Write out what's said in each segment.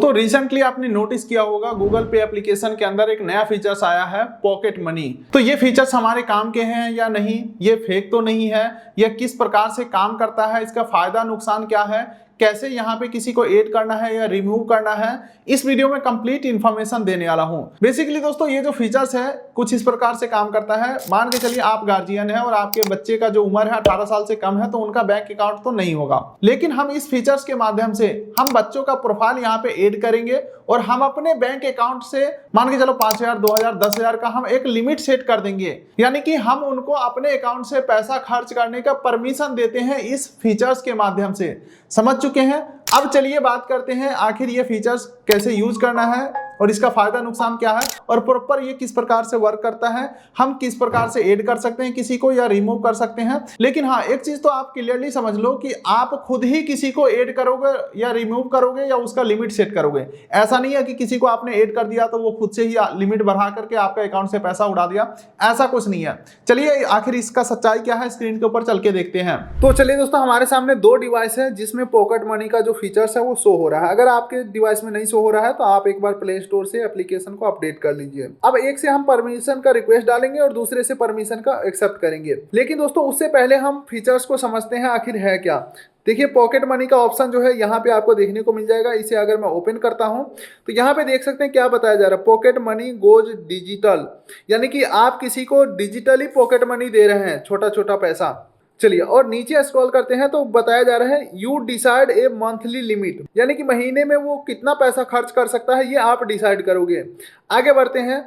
दोस्तों रिसेंटली आपने नोटिस किया होगा गूगल पे एप्लीकेशन के अंदर एक नया फीचर्स आया है पॉकेट मनी। तो ये फीचर्स हमारे काम के हैं या नहीं, ये फेक तो नहीं है, यह किस प्रकार से काम करता है, इसका फायदा नुकसान क्या है, कैसे यहाँ पे किसी को ऐड करना है या रिमूव करना है, इस वीडियो में कंप्लीट इंफॉर्मेशन देने वाला हूँ। बेसिकली दोस्तों ये जो फीचर्स है कुछ इस प्रकार से काम करता है। मान के चलिए आप गार्जियन है और आपके बच्चे का जो उम्र है 18 साल से कम है, तो उनका बैंक अकाउंट तो नहीं होगा, लेकिन हम इस फीचर्स के माध्यम से हम बच्चों का प्रोफाइल यहाँ पे ऐड करेंगे और हम अपने बैंक अकाउंट से मान के चलो 5,000, 2,000, 10,000 का हम एक लिमिट सेट कर देंगे, यानी कि हम उनको अपने अकाउंट से पैसा खर्च करने का परमिशन देते हैं इस फीचर्स के माध्यम से। समझ चुके हैं? अब चलिए बात करते हैं आखिर ये फीचर्स कैसे यूज करना है और इसका फायदा नुकसान क्या है और प्रॉपर ये किस प्रकार से वर्क करता है, हम किस प्रकार से ऐड कर सकते हैं किसी को या रिमूव कर सकते हैं। लेकिन हाँ, एक चीज तो आप क्लियरली समझ लो कि आप खुद ही किसी को ऐड करोगे या रिमूव करोगे या उसका लिमिट सेट करोगे। ऐसा नहीं है कि किसी को आपने ऐड कर दिया तो वो खुद से ही लिमिट बढ़ा करके आपका अकाउंट से पैसा उड़ा दिया, ऐसा कुछ नहीं है। चलिए आखिर इसका सच्चाई क्या है स्क्रीन के ऊपर चल के देखते हैं। तो चलिए दोस्तों, हमारे सामने दो डिवाइस है जिसमें पॉकेट मनी का जो फीचर्स है वो शो हो रहा है। अगर आपके डिवाइस में नहीं शो हो रहा है तो आप एक बार प्ले स्टोर से एप्लीकेशन को अपडेट कर लीजिए। अब एक से हम परमिशन का रिक्वेस्ट डालेंगे और दूसरे से परमिशन का एक्सेप्ट करेंगे। लेकिन दोस्तों उससे पहले हम फीचर्स को समझते हैं आखिर है क्या। देखिए पॉकेट मनी का ऑप्शन जो है यहाँ पे आपको देखने को मिल जाएगा। इसे अगर मैं ओपन करता हूँ तो यहाँ पे देख सकते हैं क्या बताया जा रहा है, पॉकेट मनी गोज डिजिटल, यानी कि आप किसी को डिजिटली पॉकेट मनी दे रहे हैं, छोटा छोटा पैसा। चलिए और नीचे स्क्रॉल करते हैं तो बताया जा रहा है you decide A monthly limit, यानी कि महीने में वो कितना पैसा खर्च कर सकता है ये आप डिसाइड करोगे। आगे बढ़ते हैं,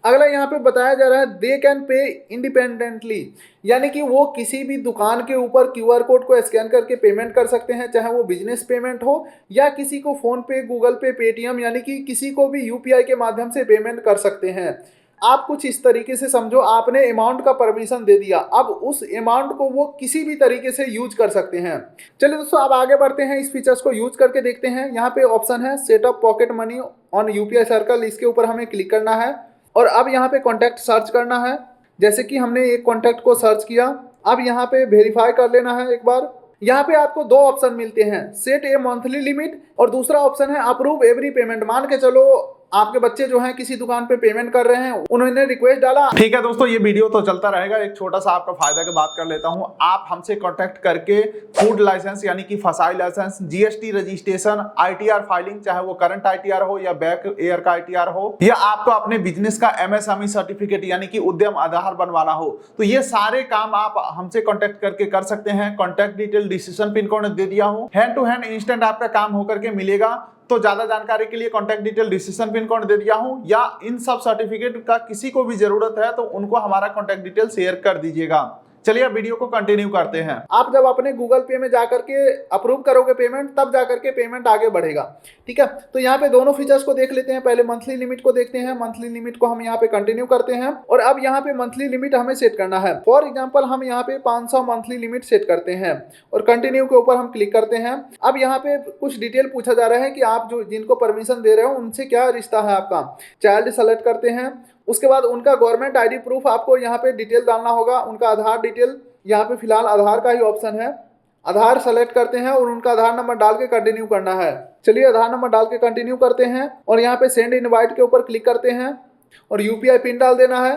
अगला यहाँ पे बताया जा रहा है दे कैन पे इंडिपेंडेंटली, यानी कि वो किसी भी दुकान के ऊपर क्यूआर कोड को स्कैन करके पेमेंट कर सकते हैं, चाहे वो बिजनेस पेमेंट हो या किसी को फोन पे, गूगल पे, पेटीएम, यानी कि किसी को भी यूपीआई के माध्यम से पेमेंट कर सकते हैं। आप कुछ इस तरीके से समझो, आपने अमाउंट का परमिशन दे दिया, अब उस अमाउंट को वो किसी भी तरीके से यूज कर सकते हैं। चलिए दोस्तों अब आगे बढ़ते हैं, इस फीचर्स को यूज करके देखते हैं। यहाँ पे ऑप्शन है setup pocket money on UPI circle, इसके ऊपर हमें क्लिक करना है और अब यहाँ पे कॉन्टैक्ट सर्च करना है। जैसे कि हमने एक कॉन्टैक्ट को सर्च किया, अब यहाँ पे वेरीफाई कर लेना है एक बार। यहाँ पे आपको दो ऑप्शन मिलते हैं, सेट ए मंथली लिमिट और दूसरा ऑप्शन है अप्रूव एवरी पेमेंट। मान के चलो आपके बच्चे जो हैं किसी दुकान पे पेमेंट कर रहे हैं, उन्होंने रिक्वेस्ट डाला। ठीक है दोस्तों, ये वीडियो तो चलता रहेगा, एक छोटा सा आपका फायदा की बात कर लेता हूं। आप हमसे कांटेक्ट करके फूड लाइसेंस यानी कि FSSAI license, GST registration, ITR filing, चाहे वो करंट आईटीआर हो या बैक ईयर का आईटीआर हो, या आपको अपने बिजनेस का एमएसएमई सर्टिफिकेट यानी कि उद्यम आधार बनवाना हो, तो ये सारे काम आप हमसे कॉन्टेक्ट करके कर सकते हैं। Contact detail description pin code दे दिया हूं, हैंड टू हैंड इंस्टेंट आपका काम होकर के मिलेगा। तो ज्यादा जानकारी के लिए contact detail description pin code दे दिया हूं, या इन सब सर्टिफिकेट का किसी को भी जरूरत है तो उनको हमारा कॉन्टैक्ट डिटेल शेयर कर दीजिएगा। चलिए अब वीडियो को कंटिन्यू करते हैं। आप जब अपने गूगल पे में जाकर के अप्रूव करोगे पेमेंट, तब जाकर के पेमेंट आगे बढ़ेगा। ठीक है, तो यहाँ पे दोनों फीचर्स को देख लेते हैं। पहले मंथली लिमिट को देखते हैं। मंथली लिमिट को हम यहाँ पे कंटिन्यू करते हैं और अब यहाँ पे मंथली लिमिट हमें सेट करना है। फॉर एग्जाम्पल हम यहाँ पे 500 मंथली लिमिट सेट करते हैं और कंटिन्यू के ऊपर हम क्लिक करते हैं। अब यहाँ पे कुछ डिटेल पूछा जा रहा है कि आप जो जिनको परमिशन दे रहे हो उनसे क्या रिश्ता है आपका। चाइल्ड सेलेक्ट करते हैं, उसके बाद उनका गवर्नमेंट आईडी प्रूफ आपको यहाँ पे डिटेल डालना होगा, उनका आधार डिटेल, यहाँ पे फिलहाल आधार का ही ऑप्शन है। आधार सेलेक्ट करते हैं और उनका आधार नंबर डाल के कंटिन्यू करना है। चलिए आधार नंबर डाल के कंटिन्यू करते हैं और यहाँ पे सेंड इनवाइट के ऊपर क्लिक करते हैं और यूपीआई पिन डाल देना है।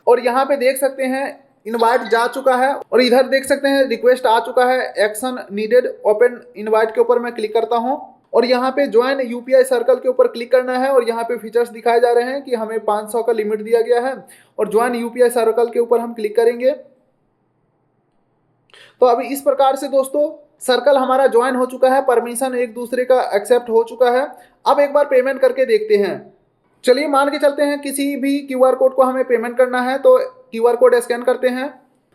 और यहाँ पे देख सकते हैं इनवाइट जा चुका है और इधर देख सकते हैं रिक्वेस्ट आ चुका है, एक्शन नीडेड, ओपन इनवाइट के ऊपर मैं क्लिक करता हूँ और यहाँ पे ज्वाइन यूपीआई सर्कल के ऊपर क्लिक करना है और यहाँ पे फीचर्स दिखाए जा रहे हैं कि हमें 500 का लिमिट दिया गया है और ज्वाइन यूपीआई सर्कल के ऊपर हम क्लिक करेंगे। तो अभी इस प्रकार से दोस्तों सर्कल हमारा ज्वाइन हो चुका है, परमिशन एक दूसरे का एक्सेप्ट हो चुका है। अब एक बार पेमेंट करके देखते हैं। चलिए मान के चलते हैं किसी भी क्यूआर कोड को हमें पेमेंट करना है, तो क्यूआर कोड स्कैन करते हैं।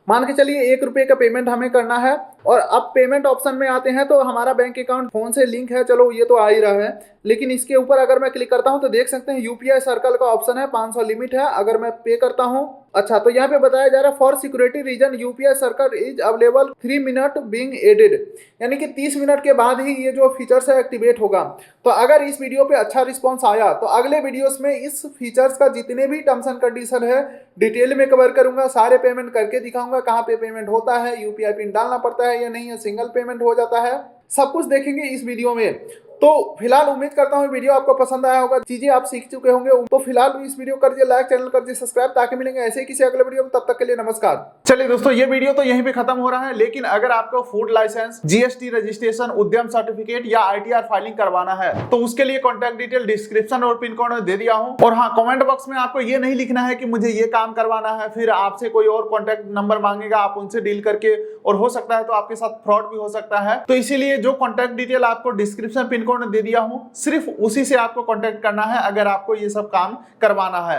मान के चलिए 1 रुपये का पेमेंट हमें करना है और अब पेमेंट ऑप्शन में आते हैं तो हमारा बैंक अकाउंट फोन से लिंक है, चलो ये तो आ ही रहा है, लेकिन इसके ऊपर अगर मैं क्लिक करता हूं तो देख सकते हैं यूपीआई सर्कल का ऑप्शन है, 500 लिमिट है। अगर मैं पे करता हूं, अच्छा तो यहाँ पे बताया जा रहा है for security reason UPI circle is available 3 minute being added, यानी कि 30 मिनट के बाद ही ये जो फीचर्स है एक्टिवेट होगा। तो अगर इस वीडियो पे अच्छा रिस्पॉन्स आया तो अगले वीडियोस में इस फीचर्स का जितने भी टर्म्स एंड कंडीशन है डिटेल में कवर करूंगा, सारे पेमेंट करके दिखाऊंगा कहाँ पे पेमेंट होता है, यूपीआई पिन डालना पड़ता है या नहीं, या सिंगल पेमेंट हो जाता है। सब कुछ देखेंगे इस वीडियो में। तो फिलहाल उम्मीद करता हूँ वीडियो आपको पसंद आया होगा, चीजें आप सीख चुके होंगे। तो फिलहाल इस वीडियो कर दिए लाइक, चैनल कर दिए सब्सक्राइब, ताकि मिलेंगे ऐसे ही किसी अगले वीडियो में। तब तक के लिए नमस्कार। चलिए दोस्तों, ये वीडियो तो यहीं पे खत्म हो रहा है, लेकिन अगर आपको फूड लाइसेंस, जीएसटी रजिस्ट्रेशन, उद्यम सर्टिफिकेट या आईटीआर फाइलिंग करवाना है तो उसके लिए कॉन्टैक्ट डिटेल डिस्क्रिप्शन और पिन कोड में दे दिया हूँ। और हाँ, कमेंट बॉक्स में आपको ये नहीं लिखना है कि मुझे ये काम करवाना है, फिर आपसे कोई और कॉन्टैक्ट नंबर मांगेगा, आप उनसे डील करके, और हो सकता है तो आपके साथ फ्रॉड भी हो सकता है। तो इसीलिए जो कॉन्टैक्ट डिटेल आपको डिस्क्रिप्शन पिन कोड में दे दिया हूँ, सिर्फ उसी से आपको कांटेक्ट करना है अगर आपको ये सब काम करवाना है।